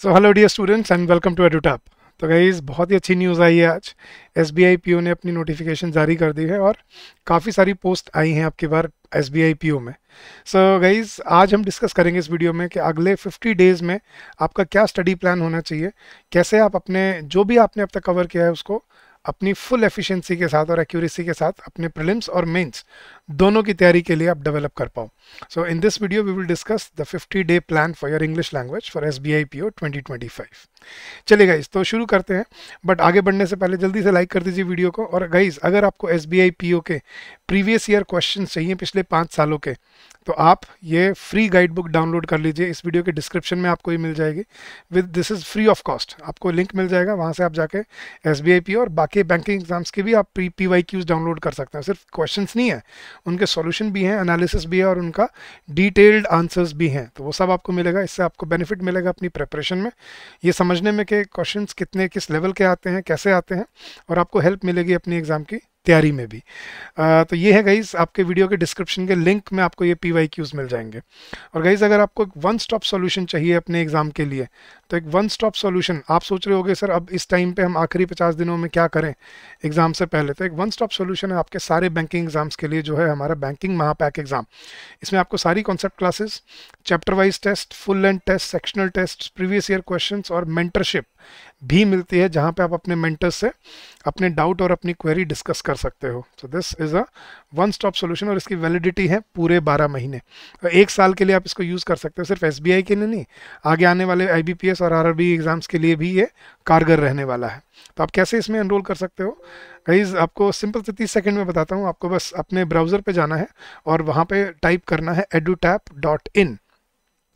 So hello dear students and welcome to Edutap. तो guys बहुत ही अच्छी न्यूज़ आई है आज। एसबीआई पीओ ने अपनी नोटिफिकेशन जारी कर दी है और काफ़ी सारी पोस्ट आई हैं आपकी बार एसबीआई पीओ में। सो गाइस आज हम डिस्कस करेंगे इस वीडियो में कि अगले 50 डेज़ में आपका क्या स्टडी प्लान होना चाहिए, कैसे आप अपने जो भी आपने अब तक कवर किया है उसको अपनी फुल एफिशिएंसी के साथ और एक्यूरेसी के साथ अपने प्रीलिम्स और मेंस दोनों की तैयारी के लिए आप डेवलप कर पाओ। So in this video we will discuss the 50-day plan for your English language for SBI PO 2025। चलिए गाइज तो शुरू करते हैं, बट आगे बढ़ने से पहले जल्दी से लाइक कर दीजिए वीडियो को। और गाइज अगर आपको एसबीआई पीओ के प्रीवियस ईयर क्वेश्चन चाहिए पिछले 5 सालों के, तो आप ये फ्री गाइड बुक डाउनलोड कर लीजिए। इस वीडियो के डिस्क्रिप्शन में आपको ये मिल जाएगी with this is free of cost. आपको लिंक मिल जाएगा, वहाँ से आप जाके एसबीआई पीओ और बाकी बैंकिंग एग्जाम्स के भी आप पीवाईक्यूज डाउनलोड कर सकते हैं। सिर्फ क्वेश्चंस नहीं है, उनके सॉल्यूशन भी हैं, एनालिसिस भी है और उनका डिटेल्ड आंसर्स भी हैं। तो वो सब आपको मिलेगा। इससे आपको बेनिफिट मिलेगा अपनी प्रिपरेशन में, ये समझने में कि क्वेश्चंस कितने किस लेवल के आते हैं, कैसे आते हैं, और आपको हेल्प मिलेगी अपनी एग्जाम की तैयारी में भी। तो ये है गाइज आपके वीडियो के डिस्क्रिप्शन के लिंक में आपको ये पीवाईक्यूज मिल जाएंगे। और गाइज अगर आपको एक वन स्टॉप सॉल्यूशन चाहिए अपने एग्जाम के लिए, तो एक वन स्टॉप सॉल्यूशन आप सोच रहे होगे सर अब इस टाइम पे हम आखिरी 50 दिनों में क्या करें एग्जाम से पहले, तो एक वन स्टॉप सॉल्यूशन है आपके सारे बैंकिंग एग्जाम्स के लिए, जो है हमारा बैंकिंग महापैक एग्जाम। इसमें आपको सारी concept classes, chapter wise test, full length test, sectional test, previous year questions और मेंटरशिप भी मिलती है, जहां पे आप अपने मेंटर्स से अपने डाउट और अपनी क्वेरी डिस्कस कर सकते हो। So this is a one stop solution और इसकी वैलिडिटी है पूरे 12 महीने। और 1 साल के लिए आप इसको यूज़ कर सकते हो। सिर्फ एसबीआई के लिए नहीं, आगे आने वाले आईबीपीएस और आरआरबी एग्जाम्स के लिए भी ये कारगर रहने वाला है। तो आप कैसे इसमें एनरोल कर सकते हो गाइज, आपको सिंपल से 30 सेकंड में बताता हूँ। आपको बस अपने ब्राउज़र पे जाना है और वहाँ पे टाइप करना है edutap.in।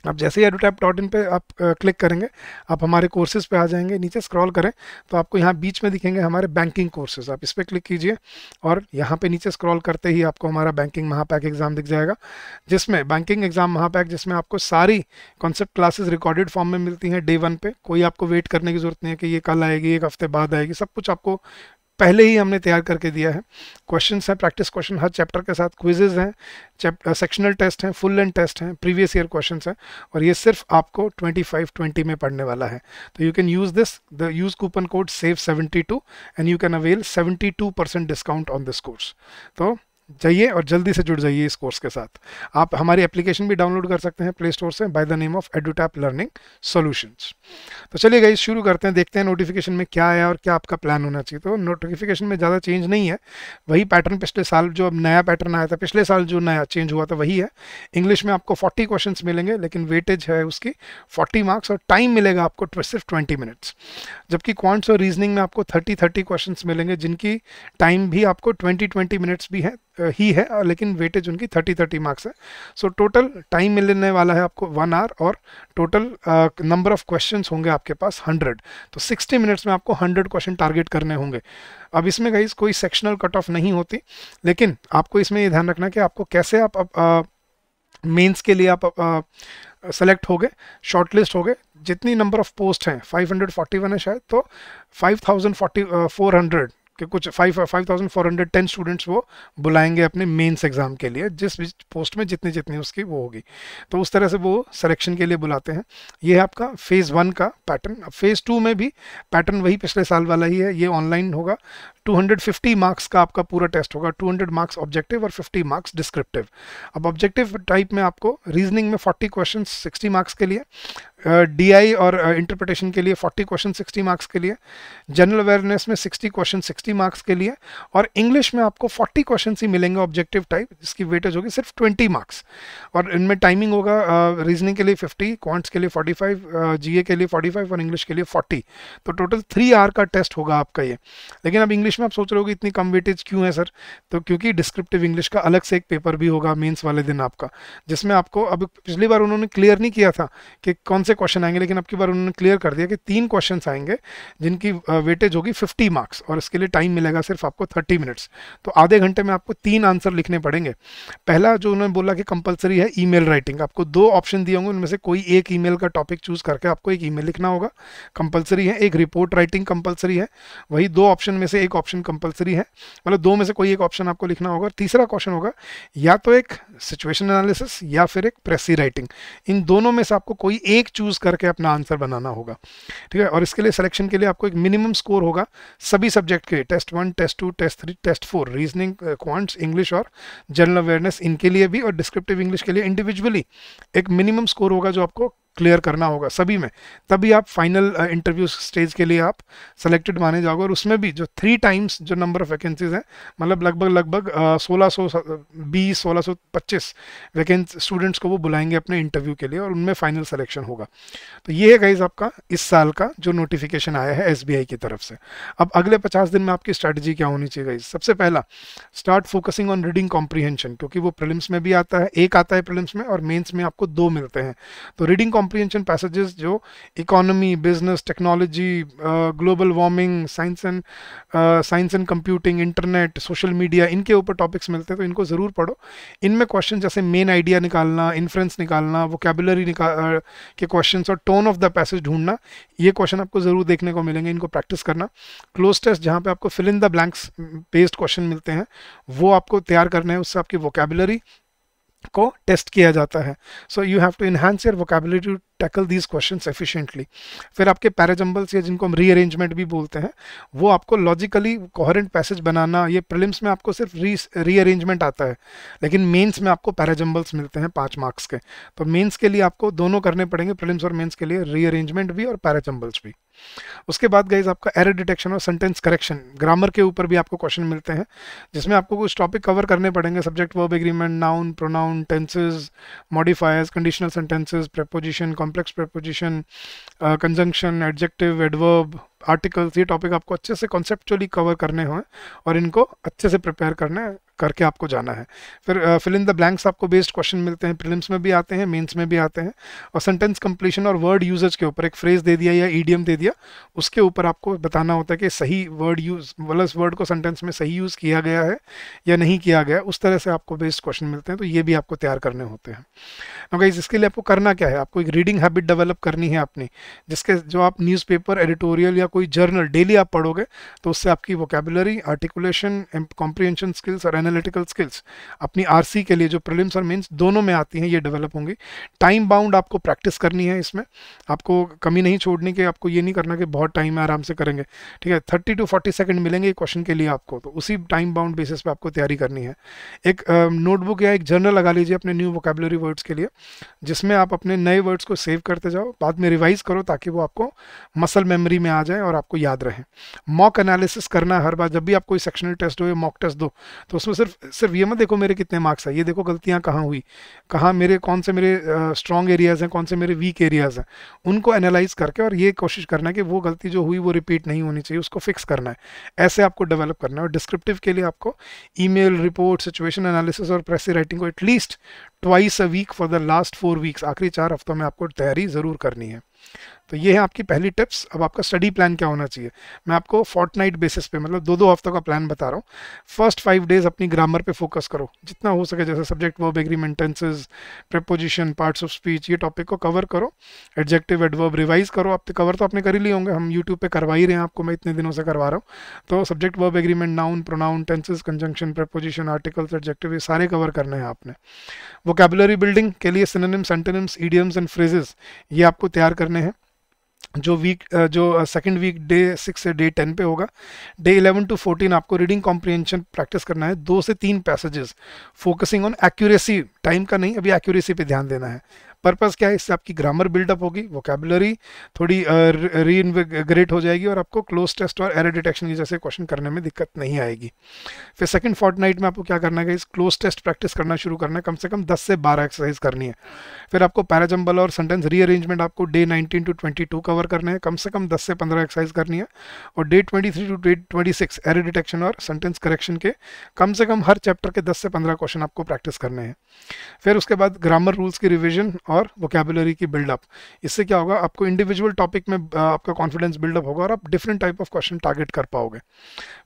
आप जैसे ही edutap.in पे आप क्लिक करेंगे, आप हमारे कोर्सेज पे आ जाएंगे। नीचे स्क्रॉल करें तो आपको यहाँ बीच में दिखेंगे हमारे बैंकिंग कोर्सेज, आप इस पर क्लिक कीजिए और यहाँ पे नीचे स्क्रॉल करते ही आपको हमारा बैंकिंग महापैक एग्जाम दिख जाएगा, जिसमें बैंकिंग एग्जाम महापैक जिसमें आपको सारी कॉन्सेप्ट क्लासेस रिकॉर्डेड फॉर्म में मिलती हैं डे 1 पे। कोई आपको वेट करने की जरूरत नहीं है कि ये कल आएगी, एक हफ्ते बाद आएगी, सब कुछ आपको पहले ही हमने तैयार करके दिया है। क्वेश्चंस हैं, प्रैक्टिस क्वेश्चन हर चैप्टर के साथ, क्विजेज हैं, सेक्शनल टेस्ट हैं, फुल लेंथ टेस्ट हैं, प्रीवियस ईयर क्वेश्चंस हैं, और ये सिर्फ आपको 25-20 में पढ़ने वाला है। तो you can use this, the use coupon code SAVE72 and you can avail 72% discount on this course. तो जाइए और जल्दी से जुड़ जाइए इस कोर्स के साथ। आप हमारी एप्लीकेशन भी डाउनलोड कर सकते हैं प्ले स्टोर से by the name of एडुटैप learning solutions. तो चलिए गाइस शुरू करते हैं, देखते हैं नोटिफिकेशन में क्या आया और क्या आपका प्लान होना चाहिए। तो नोटिफिकेशन में ज़्यादा चेंज नहीं है, वही पैटर्न पिछले साल जो अब नया पैटर्न आया था, पिछले साल जो नया चेंज हुआ था वही है। इंग्लिश में आपको 40 क्वेश्चन मिलेंगे, लेकिन वेटेज है उसकी 40 मार्क्स और टाइम मिलेगा आपको सिर्फ 20 मिनट्स। जबकि क्वांट्स और रीजनिंग में आपको 30 क्वेश्चन मिलेंगे, जिनकी टाइम भी आपको 20 मिनट्स भी है ही है, लेकिन वेटेज उनकी 30 मार्क्स है। सो टोटल टाइम मिलने वाला है आपको 1 आवर और टोटल नंबर ऑफ क्वेश्चंस होंगे आपके पास 100। तो 60 मिनट्स में आपको 100 क्वेश्चन टारगेट करने होंगे। अब इसमें गाइस कोई सेक्शनल कट ऑफ नहीं होती, लेकिन आपको इसमें ये ध्यान रखना कि आपको कैसे आप मेंस के लिए आप सेलेक्ट हो गए, शॉर्टलिस्ट हो गए। जितनी नंबर ऑफ पोस्ट हैं 541 है शायद, तो 5400 कि कुछ 5410 स्टूडेंट्स वो बुलाएंगे अपने मेंस एग्जाम के लिए, जिस पोस्ट में जितनी जितनी उसकी वो होगी। तो उस तरह से वो सिलेक्शन के लिए बुलाते हैं। ये है आपका फेज़ 1 का पैटर्न। अब फेज़ 2 में भी पैटर्न वही पिछले साल वाला ही है। ये ऑनलाइन होगा, 250 मार्क्स का आपका पूरा टेस्ट होगा, 200 मार्क्स ऑब्जेक्टिव और 50 मार्क्स डिस्क्रिप्टिव। अब ऑब्जेक्टिव टाइप में आपको रीजनिंग में 40 क्वेश्चन 60 मार्क्स के लिए, डीआई और इंटरप्रिटेशन के लिए 40 क्वेश्चन 60 मार्क्स के लिए, जनरल अवेयरनेस में 60 क्वेश्चन 60 मार्क्स के लिए, और इंग्लिश में आपको 40 क्वेश्चन ही मिलेंगे ऑब्जेक्टिव टाइप, जिसकी वेटेज होगी सिर्फ 20 मार्क्स। और इनमें टाइमिंग होगा रीजनिंग के लिए 50, क्वांट्स के लिए 45, जीए के लिए 45 और इंग्लिश के लिए 40। तो टोटल 3 आवर का टेस्ट होगा आपका ये। लेकिन अब इंग्लिश में आप सोच रहे हो कि इतनी कम वेटेज क्यों है सर, तो क्योंकि डिस्क्रिप्टिव इंग्लिश का अलग से एक पेपर भी होगा मेंस वाले दिन आपका, जिसमें आपको, अब पिछली बार उन्होंने क्लियर नहीं किया था कि कौन से क्वेश्चन आएंगे, लेकिन अब की बार उन्होंने क्लियर कर दिया कि 3 क्वेश्चन आएंगे जिनकी वेटेज होगी 50 मार्क्स और इसके लिए टाइम मिलेगा सिर्फ आपको 30 मिनट्स। तो आधे घंटे में आपको 3 आंसर लिखने पड़ेंगे। पहला जो उन्होंने बोला कि कंपलसरी है ईमेल राइटिंग, आपको 2 ऑप्शन दिए होंगे, उनमें से कोई एक ईमेल का टॉपिक चूज करके आपको एक ईमेल लिखना होगा, कंपलसरी है। एक रिपोर्ट राइटिंग कंपलसरी है, वही 2 ऑप्शन में से एक ऑप्शन कंपलसरी है, मतलब दो में से कोई एक ऑप्शन आपको लिखना होगा। तीसरा क्वेश्चन होगा या तो एक सिचुएशन एनालिसिस या फिर एक प्रेसी राइटिंग, इन दोनों में से आपको कोई एक चूज करके अपना आंसर बनाना होगा, ठीक है। और इसके लिए सिलेक्शन के लिए आपको एक मिनिमम स्कोर होगा सभी सब्जेक्ट के, test 1, test 2, test 3, test 4, reasoning, quants, English और जनरल अवेयरनेस, इनके लिए भी, और डिस्क्रिप्टिव इंग्लिश के लिए इंडिविजुअली एक मिनिमम स्कोर होगा जो आपको क्लियर करना होगा सभी में, तभी आप फाइनल इंटरव्यू स्टेज के लिए आप सेलेक्टेड माने जाओगे। और उसमें भी जो 3 टाइम्स जो नंबर ऑफ वैकेंसीज हैं, मतलब लगभग 1625 वैकेंट स्टूडेंट्स को वो बुलाएंगे अपने इंटरव्यू के लिए, और उनमें फाइनल सिलेक्शन होगा। तो ये है गाइज आपका इस साल का जो नोटिफिकेशन आया है एसबीआई की तरफ से। अब अगले 50 दिन में आपकी स्ट्रैटेजी क्या होनी चाहिए गाइज? सबसे पहला, start focusing on reading comprehension, क्योंकि वो प्रीलिम्स में भी आता है, एक आता है प्रीलिम्स में और मेंस में आपको 2 मिलते हैं। तो रीडिंग कॉम्प्रीहेंशन पैसेजेस जो economy, business, technology, global warming, science and computing, internet, social media, इनके ऊपर टॉपिक्स मिलते हैं, तो इनको ज़रूर पढ़ो। इनमें क्वेश्चन जैसे मेन आइडिया निकालना, इन्फ्रेंस निकालना, वोकेबुलरी के क्वेश्चन और टोन ऑफ द पैसेज ढूंढना, ये क्वेश्चन आपको ज़रूर देखने को मिलेंगे, इनको प्रैक्टिस करना। क्लोज टेस्ट जहाँ पे आपको fill in the blanks based question मिलते हैं, वो आपको तैयार करना है, उससे आपकी वोकेबुलरी को टेस्ट किया जाता है। So you have to enhance your vocabulary to tackle these questions efficiently. फिर आपके पैराजम्बल्स, या जिनको हम रीअरेंजमेंट भी बोलते हैं, वो आपको लॉजिकली कोहेरेंट पैसेज बनाना, ये प्रीलिम्स में आपको सिर्फ रीअरेंजमेंट आता है, लेकिन मेंस में आपको पैराजम्बल्स मिलते हैं 5 मार्क्स के। तो मेंस के लिए आपको दोनों करने पड़ेंगे, प्रीलिम्स और मेंस के लिए, रीअरेंजमेंट भी और पैराजम्बल्स भी। उसके बाद गाइज आपका एरर डिटेक्शन और सेंटेंस करेक्शन, ग्रामर के ऊपर भी आपको क्वेश्चन मिलते हैं, जिसमें आपको कुछ टॉपिक कवर करने पड़ेंगे, subject verb agreement, noun, pronoun, tenses, modifiers, conditional sentences, preposition, complex preposition, conjunction, adjective, adverb, articles, ये टॉपिक आपको अच्छे से कॉन्सेप्चुअली कवर करने हों और इनको अच्छे से प्रिपेयर करके आपको जाना है। फिर फिल इन द ब्लैंक्स आपको बेस्ड क्वेश्चन मिलते हैं, प्रीलिम्स में भी आते हैं, मेंस में भी आते हैं। और सेंटेंस कंप्लीशन और वर्ड यूजेज के ऊपर एक फ्रेज दे दिया या ईडियम दे दिया, उसके ऊपर आपको बताना होता है कि सही वर्ड यूज, मतलब इस वर्ड को सेंटेंस में सही यूज़ किया गया है या नहीं किया गया, उस तरह से आपको बेस्ड क्वेश्चन मिलते हैं। तो ये भी आपको तैयार करने होते हैं। तो गाइस इसके लिए आपको करना क्या है, आपको एक रीडिंग हैबिट डेवलप करनी है अपनी, जिसके जो आप न्यूज़पेपर, एडिटोरियल या कोई जर्नल डेली आप पढ़ोगे, तो उससे आपकी वोकेबुलरी, आर्टिकुलेशन, कॉम्प्रीहेंशन स्किल्स और एनालिटिकल स्किल्स अपनी आरसी के लिए जो प्रीलिम्स और मेंस दोनों में आती हैं, ये डेवलप होंगी। टाइम बाउंड आपको प्रैक्टिस करनी है, इसमें आपको कमी नहीं छोड़नी कि आपको ये नहीं करना कि बहुत टाइम है आराम से करेंगे, ठीक है। 30 to 40 सेकंड मिलेंगे क्वेश्चन के लिए आपको, तो उसी टाइम बाउंड बेसिस पे आपको तैयारी करनी है। एक नोटबुक या एक जर्नल लगा लीजिए अपने न्यू वोकेबुलरी वर्ड्स के लिए, जिसमें आप अपने नए वर्ड्स को सेव करते जाओ, बाद में रिवाइज करो ताकि वो आपको मसल मेमोरी में आ जाए और आपको याद रहे। मॉक एनालिसिस करना हर बार, जब भी आप कोई सेक्शनल टेस्ट हो या मॉक टेस्ट दो, तो उसमें सिर्फ ये मत देखो मेरे कितने मार्क्स है, ये देखो गलतियां कहाँ हुई, कहाँ मेरे, कौन से मेरे स्ट्रॉन्ग एरियाज हैं, कौन से मेरे वीक एरियाज हैं, उनको एनालाइज करके और ये कोशिश करना है कि वो गलती जो हुई वो रिपीट नहीं होनी चाहिए, उसको फिक्स करना है। ऐसे आपको डेवलप करना है। और डिस्क्रिप्टिव के लिए आपको ईमेल, रिपोर्ट, सिचुएशन एनालिसिस और प्रेसी राइटिंग को at least twice a week for the last 4 weeks, आखिरी 4 हफ्तों में आपको तैयारी ज़रूर करनी है। तो ये है आपकी पहली टिप्स। अब आपका स्टडी प्लान क्या होना चाहिए, मैं आपको फोर्टनाइट बेसिस पे, मतलब 2-2 हफ्तों का प्लान बता रहा हूँ। फर्स्ट 5 डेज अपनी ग्रामर पे फोकस करो जितना हो सके, जैसे subject verb agreement, tenses, preposition, parts of speech, ये टॉपिक को कवर करो। एडजेक्टिव, एडवर्ब रिवाइज करो, आप कवर तो आपने कर ही लिए होंगे, हम यूट्यूब पे करवा ही रहे हैं आपको, मैं इतने दिनों से करवा रहा हूँ। तो subject verb agreement, noun, pronoun, tenses, conjunction, preposition, articles, adjective, ये सारे कवर करने हैं आपने। वोकैबुलरी बिल्डिंग के लिए synonyms, antonyms, idioms and phrases, ये आपको तैयार करने हैं। जो सेकंड वीक डे 6 से डे 10 पे होगा। डे 11 to 14 आपको रीडिंग कॉम्प्रीहेंशन प्रैक्टिस करना है, 2 से 3 passages, focusing on accuracy, time का नहीं, अभी एक्यूरेसी पे ध्यान देना है। पर्पस क्या है, इससे आपकी ग्रामर बिल्डअप होगी, वोकैबुलरी थोड़ी रीइन्विगरेट हो जाएगी और आपको क्लोज टेस्ट और एरर डिटेक्शन जैसे क्वेश्चन करने में दिक्कत नहीं आएगी। फिर सेकंड फोर्टनाइट में आपको क्या करना है, इस क्लोज टेस्ट प्रैक्टिस करना शुरू करना है, कम से कम 10 से 12 एक्सरसाइज करनी है। फिर आपको पैराजम्बल और सेंटेंस रीअरेंजमेंट आपको डे 19 to 22 कवर करने हैं, कम से कम 10 से 15 एक्सरसाइज करनी है। और डे 23 to 26 एरर डिटेक्शन और सेंटेंस करेक्शन के कम से कम हर चैप्टर के 10 से 15 क्वेश्चन आपको प्रैक्टिस करने हैं। फिर उसके बाद ग्रामर रूल्स की रिविजन और वोकैबुलरी की बिल्डअप। इससे क्या होगा, आपको इंडिविजुअल टॉपिक में आपका कॉन्फिडेंस बिल्डअप होगा और आप different type of question target कर पाओगे।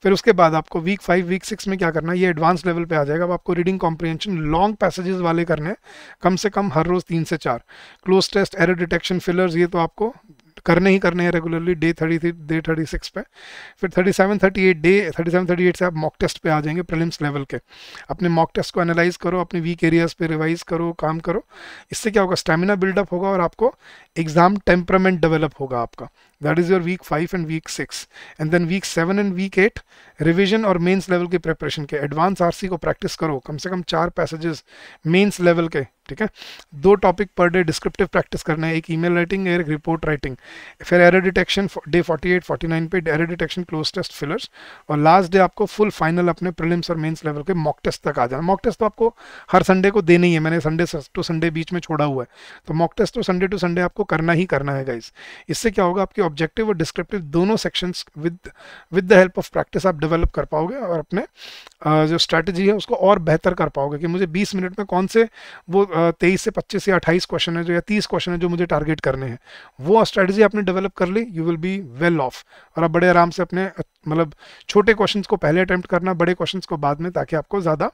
फिर उसके बाद आपको वीक 5, वीक 6 में क्या करना है, ये एडवांस लेवल पे आ जाएगा। अब आपको रीडिंग कॉम्प्रीहेंशन लॉन्ग पैसेजेस वाले करने हैं, कम से कम हर रोज 3 से 4। Cloze test, error detection, fillers, ये तो आपको करने ही करने हैं रेगुलरली डे 33 डे 36 पे। फिर 37-38 से आप मॉक टेस्ट पे आ जाएंगे प्रीलिम्स लेवल के। अपने मॉक टेस्ट को एनालाइज करो, अपने वीक एरियाज पे रिवाइज करो, काम करो। इससे क्या होगा, स्टेमिना बिल्डअप होगा और आपको एग्जाम टेम्परामेंट डेवलप होगा आपका। That is your week 5 and week 6 and then week 7 and week 8 revision और मेंस लेवल की प्रिपरेशन के। एडवांस आरसी को प्रैक्टिस करो, कम से कम 4 पैसेजेस मेंस लेवल के, ठीक है। 2 topic per day descriptive practice करना है, एक ईमेल राइटिंग, एक रिपोर्ट राइटिंग। फिर एरर डिटेक्शन डे 48-49 पे error detection, cloze test, fillers, और लास्ट डे आपको फुल फाइनल अपने प्रीलिम्स और मेंस लेवल के मॉक टेस्ट तक आ जाना। मॉक टेस्ट तो आपको हर संडे को देना ही है, मैंने संडे टू संडे बीच में छोड़ा हुआ है, तो मॉक टेस्ट तो संडे टू संडे आपको करना ही करना है गाइस। इससे क्या होगा, आपके ऑब्जेक्टिव और डिस्क्रिप्टिव दोनों sections with the help of practice आप डेवलप कर पाओगे और अपने जो स्ट्रैटेजी है उसको और बेहतर कर पाओगे कि मुझे 20 मिनट में कौन से वो 23 से 25 या 28 क्वेश्चन है जो, या 30 क्वेश्चन है जो मुझे टारगेट करने हैं। वो स्ट्रैटेजी आपने डेवलप कर ली, you will be well off, और आप बड़े आराम से अपने मतलब छोटे क्वेश्चंस को पहले अटेम्प्ट करना, बड़े क्वेश्चंस को बाद में, ताकि आपको ज़्यादा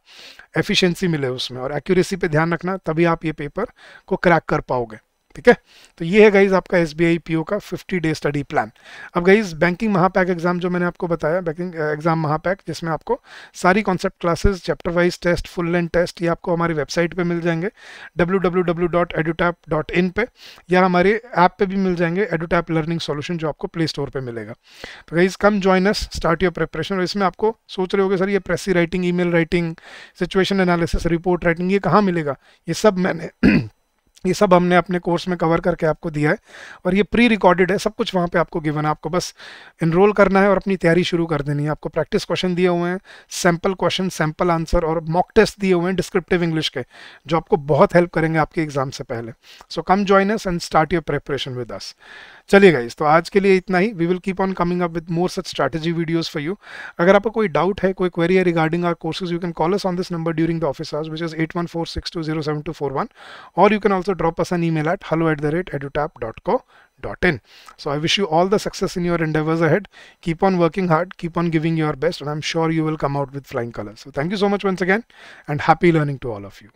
एफिशिएंसी मिले उसमें, और एक्यूरेसी पे ध्यान रखना, तभी आप ये पेपर को क्रैक कर पाओगे, ठीक है। तो ये है गाइज आपका SBI PO का 50 डे स्टडी प्लान। अब गाइज बैंकिंग महापैक एग्जाम जो मैंने आपको बताया, बैंकिंग एग्जाम महापैक, जिसमें आपको सारी concept classes, chapter wise test, full length test, ये आपको हमारी वेबसाइट पे मिल जाएंगे www.edutap.in पे, या हमारे ऐप पे भी मिल जाएंगे, एडुटैप लर्निंग सॉल्यूशन, जो आपको प्ले स्टोर पे मिलेगा। तो guys come join us, start your preparation. और इसमें आपको सोच रहे होगे सर ये प्रेसी writing, email writing, situation analysis, report writing, ये कहाँ मिलेगा? ये सब हमने अपने कोर्स में कवर करके आपको दिया है, और ये प्री रिकॉर्डेड है, सब कुछ वहाँ पे आपको गिवन है। आपको बस इनरोल करना है और अपनी तैयारी शुरू कर देनी है। आपको प्रैक्टिस क्वेश्चन दिए हुए हैं, सैम्पल क्वेश्चन, सैम्पल आंसर, और मॉक टेस्ट दिए हुए हैं डिस्क्रिप्टिव इंग्लिश के, जो आपको बहुत हेल्प करेंगे आपके एग्जाम से पहले। So come join us and start your preparation with us. चलिए गाइस, तो आज के लिए इतना ही। We will keep on coming up with more such strategy videos for you. अगर आपको कोई डाउट है, कोई क्वेरी है regarding our courses, you can call us on this number during the office hours, which is 8146207241, और you can also drop us an email at hello@edutap.co.in. So I wish you all the success in your endeavors ahead. Keep on working hard, keep on giving your best, and I'm sure you will come out with flying colors. So thank you so much once again, and happy learning to all of you.